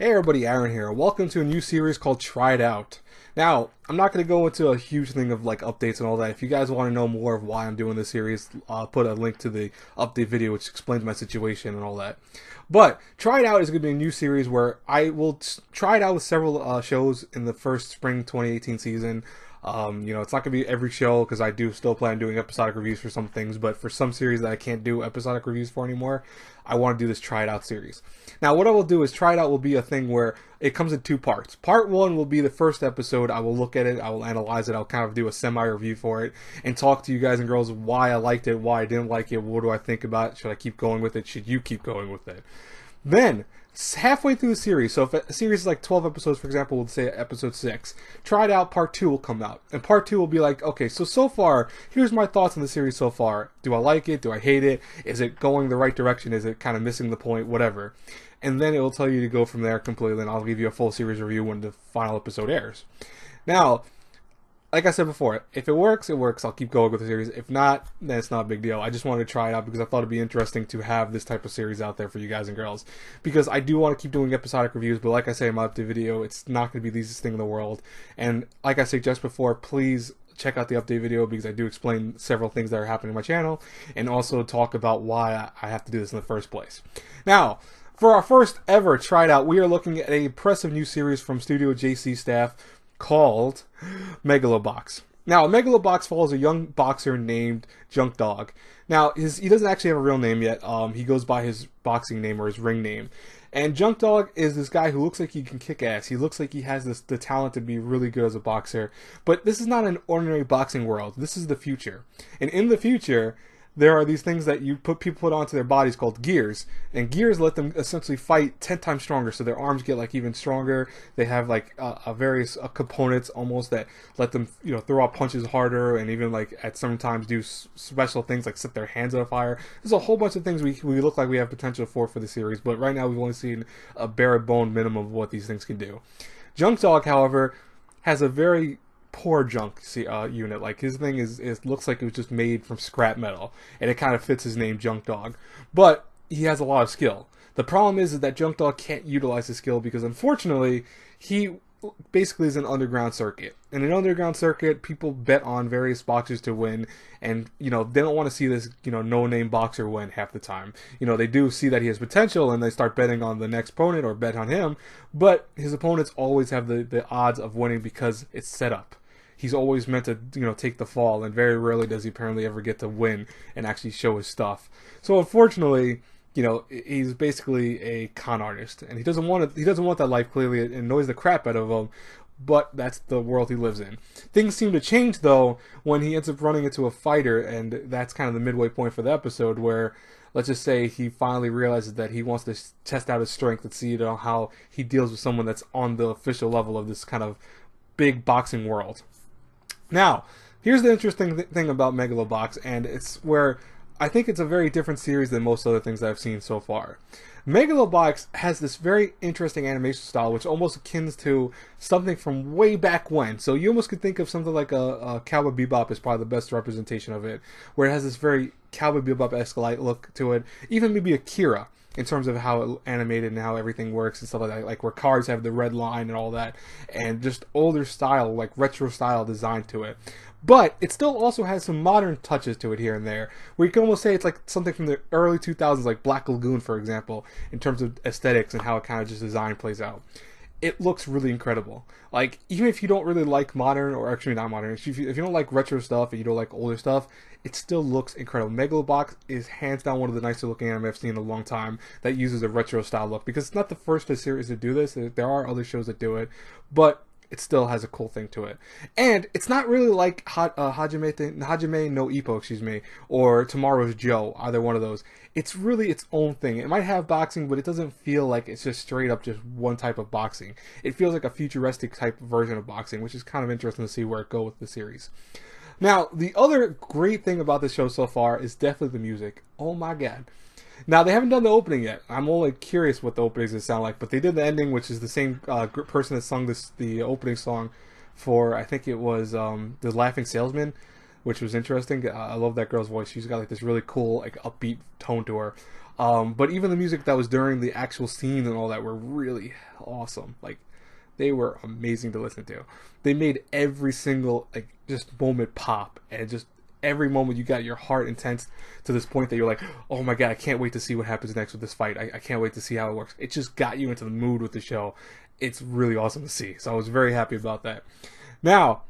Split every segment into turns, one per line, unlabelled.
Hey everybody, Aaron here. Welcome to a new series called Try It Out. Now, I'm not going to go into a huge thing of like updates and all that. If you guys want to know more of why I'm doing this series, I'll put a link to the update video which explains my situation and all that. But Try It Out is going to be a new series where I will try it out with several shows in the first spring 2018 season. It's not going to be every show because I do still plan on doing episodic reviews for some things, but for some series that I can't do episodic reviews for anymore, I want to do this Try It Out series. Now, what I will do is Try It Out will be a thing where it comes in two parts. Part one will be the first episode. I will look at it, I will analyze it, I'll kind of do a semi-review for it, and talk to you guys and girls why I liked it, why I didn't like it, what do I think about it, should I keep going with it, should you keep going with it. Then, halfway through the series, so if a series is like 12 episodes, for example, we'll say episode 6, Try It Out part 2 will come out. And part 2 will be like, okay, so far, here's my thoughts on the series so far. Do I like it? Do I hate it? Is it going the right direction? Is it kind of missing the point? Whatever. And then it will tell you to go from there completely, and I'll give you a full series review when the final episode airs. Now, like I said before, if it works, it works. I'll keep going with the series. If not, then it's not a big deal. I just wanted to try it out because I thought it'd be interesting to have this type of series out there for you guys and girls. Because I do want to keep doing episodic reviews, but like I say in my update video, it's not going to be the easiest thing in the world. And like I said just before, please check out the update video because I do explain several things that are happening on my channel and also talk about why I have to do this in the first place. Now, for our first ever Try It Out, we are looking at a impressive new series from Studio JC staff called Megalo Box. Now, Megalo Box follows a young boxer named Junk Dog. Now, he doesn't actually have a real name yet. He goes by his boxing name or his ring name. And Junk Dog is this guy who looks like he can kick ass. He looks like he has the talent to be really good as a boxer. But this is not an ordinary boxing world. This is the future. And in the future, there are these things that people put onto their bodies called gears, and gears let them essentially fight 10 times stronger, so their arms get like even stronger. They have like various components almost that let them throw out punches harder, and even like at some times do special things like set their hands on fire. There's a whole bunch of things we look like we have potential for the series, but right now we've only seen a bare bone minimum of what these things can do. Junk Dog, however, has a very poor junk unit. Like his thing is looks like it was just made from scrap metal, and it kind of fits his name, Junk Dog. But he has a lot of skill. The problem is that Junk Dog can't utilize his skill because unfortunately he basically is an underground circuit. In an underground circuit, people bet on various boxers to win, and they don't want to see this no-name boxer win half the time. They do see that he has potential, and they start betting on the next opponent or bet on him. But his opponents always have the odds of winning because it's set up. He's always meant to take the fall, and very rarely does he apparently ever get to win and actually show his stuff. So unfortunately, he's basically a con artist, and he doesn't want that life. Clearly, it annoys the crap out of him, but that's the world he lives in. Things seem to change though when he ends up running into a fighter, and that's kind of the midway point for the episode where, let's just say, he finally realizes that he wants to test out his strength and see how he deals with someone that's on the official level of this kind of big boxing world. Now, here's the interesting thing about Megalo Box, and it's where I think it's a very different series than most other things that I've seen so far. Megalo Box has this very interesting animation style, which almost akin to something from way back when. So you almost could think of something like a Cowboy Bebop is probably the best representation of it, where it has this very Cowboy Bebop-esque light look to it. Even maybe Akira, in terms of how it animated and how everything works and stuff like that, like where cars have the red line and all that, and just older style, like retro style design to it. But it still also has some modern touches to it here and there, where you can almost say it's like something from the early 2000s, like Black Lagoon, for example, in terms of aesthetics and how it kind of just design plays out. It looks really incredible. Like, even if you don't really like modern, or actually not modern, if you don't like retro stuff and you don't like older stuff, it still looks incredible. Megalo Box is hands down one of the nicer looking anime I've seen in a long time that uses a retro style look, because it's not the first series to do this. There are other shows that do it, but it still has a cool thing to it. And it's not really like Hajime no Ippo, or Tomorrow's Joe, either one of those. It's really its own thing. It might have boxing, but it doesn't feel like it's just straight up just one type of boxing. It feels like a futuristic type version of boxing, which is kind of interesting to see where it goes with the series. Now, the other great thing about this show so far is definitely the music. Oh my god. Now, they haven't done the opening yet. I'm only curious what the openings will sound like, but they did the ending, which is the same person that sung the opening song for, I think it was The Laughing Salesman, which was interesting. I love that girl's voice. She's got like this really cool, like upbeat tone to her. But even the music that was during the actual scenes and all that were really awesome. Like, they were amazing to listen to. They made every single like just moment pop, and just every moment you got your heart intense to this point that you're like, oh my god, I can't wait to see what happens next with this fight. I can't wait to see how it works. It just got you into the mood with the show. It's really awesome to see. So I was very happy about that. Now,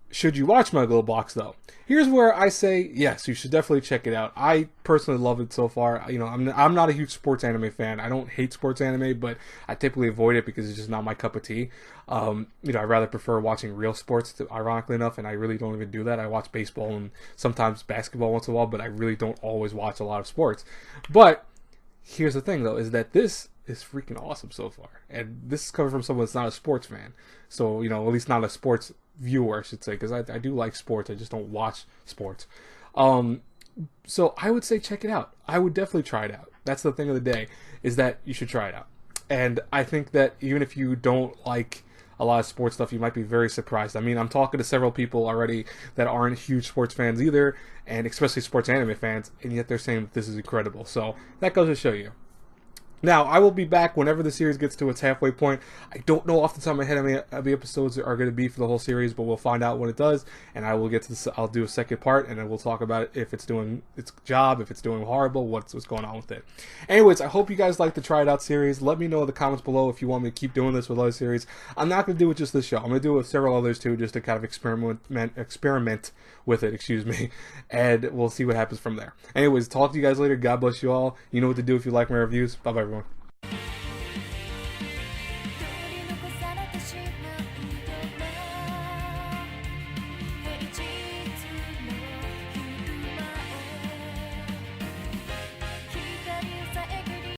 should you watch Megalo Box though? Here's where I say yes, you should definitely check it out. I personally love it so far. You know, I'm not a huge sports anime fan. I don't hate sports anime, but I typically avoid it because it's just not my cup of tea. You know, I rather prefer watching real sports, ironically enough, and I really don't even do that. I watch baseball and sometimes basketball once in a while, but I really don't always watch a lot of sports. But here's the thing though, is that this is freaking awesome so far. And this is coming from someone that's not a sports fan. So, you know, at least not a sports viewer, I should say, because I do like sports. I just don't watch sports. So I would say check it out. I would definitely try it out. That's the thing of the day, is that you should try it out. And I think that even if you don't like a lot of sports stuff, you might be very surprised. I mean, I'm talking to several people already that aren't huge sports fans either, and especially sports anime fans, and yet they're saying that this is incredible. So that goes to show you. Now, I will be back whenever the series gets to its halfway point. I don't know off the top of my head how many of the episodes are going to be for the whole series, but we'll find out when it does, and I will get to this. I'll do a second part, and then we'll talk about it, if it's doing its job, if it's doing horrible, what's going on with it. Anyways, I hope you guys like the Try It Out series. Let me know in the comments below if you want me to keep doing this with other series. I'm not going to do it just this show. I'm going to do it with several others too, just to kind of experiment with it, excuse me, and we'll see what happens from there. Anyways, talk to you guys later. God bless you all. You know what to do if you like my reviews. Bye-bye, everyone.